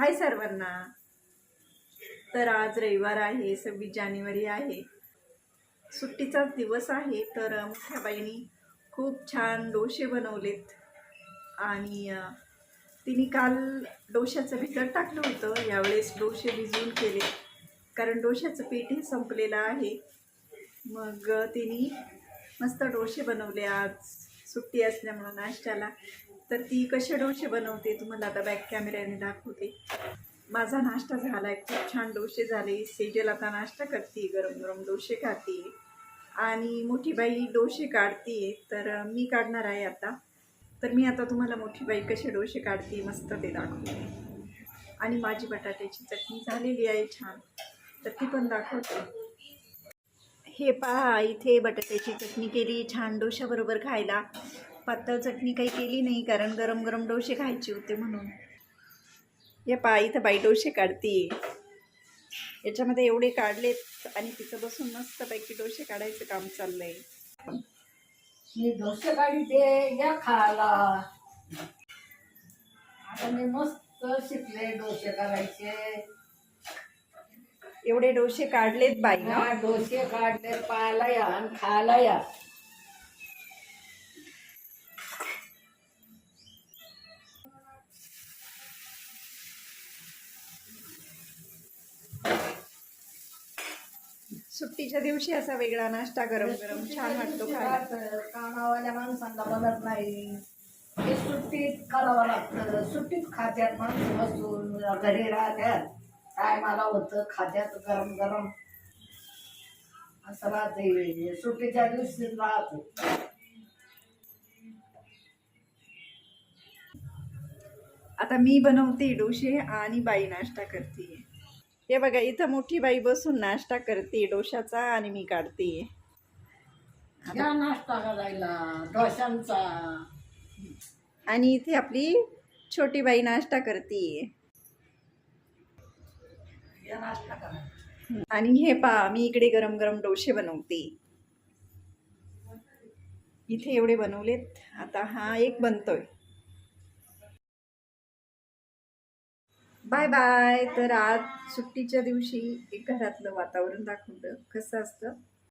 हाय सर्वांना. तर आज रविवार आहे, 26 जानेवारी आहे. सुट्टीचाच दिवस आहे. तर मोठ्या बाईंनी खूप छान डोसे बनवलेत आणि तिने काल डोश्याचं भिजत टाकलं होतं. यावेळेस डोसे भिजवून केले कारण डोश्याचं पीठही संपलेलं आहे. मग तिने मस्त डोसे बनवले आज सुट्टी असल्यामुळं नाश्त्याला. तर ती कसे डोसे बनवते तुम्हाला आता बॅक कॅमेऱ्याने दाखवते. माझा नाश्ता झाला आहे, खूप छान डोसे झाले. सेजल आता नाश्ता करते, गरम गरम डोसे खाते आणि मोठी बाई डोसे काढते. तर मी काढणार आहे आता. तर मी आता तुम्हाला मोठी बाई कसे डोसे काढते मस्त ते दाखवते आणि माझी बटाट्याची चटणी झालेली आहे छान, तर ती पण दाखवते. हे पहा, इथे बटाट्याची चटणी केली छान डोश्याबरोबर खायला. पातळ चटणी काही केली नाही कारण गरम गरम डोसे खायचे होते म्हणून. या पहा, इथं बाई डोसे काढते. याच्यामध्ये एवढे काढलेत आणि तिचं बसून मस्तपैकी डोसे काढायचं काम चाललंय. मी डोसे काढते या खायला. आता मी मस्त शिकले डोसे करायचे. एवढे डोसे काढलेत बाई ना. डोसे काढले, पाहायला या आणि खायला या. सुट्टीच्या दिवशी असा वेगळा नाश्ता गरम गरम छान वाटतो खायला. कामावाल्या माणसांना बनत नाही, हे सुट्टीत करावं लागतं. सुट्टीत खात्यात माणसं बसून घरी राहत्यात, काय मला होतं खात्यात गरम गरम असं राहते. सुट्टीच्या दिवशी राहत. आता मी बनवते डोसे आणि बाई नाश्ता करते. हे बघा, इथं मोठी बाई बसून नाश्ता करते डोशाचा आणि मी काढते. या नाश्ता करायला डोशांचा. आणि इथे आपली छोटी बाई नाश्ता करते. या नाश्ता करा. आणि हे पहा, मी इकडे गरम गरम डोसे बनवते. इथे एवढे बनवलेत, आता हा एक बनतोय. Bye bye. तर आज सुट्टीच्या दिवशी एक घरातलं वातावरण दाखवलं कसं असतं.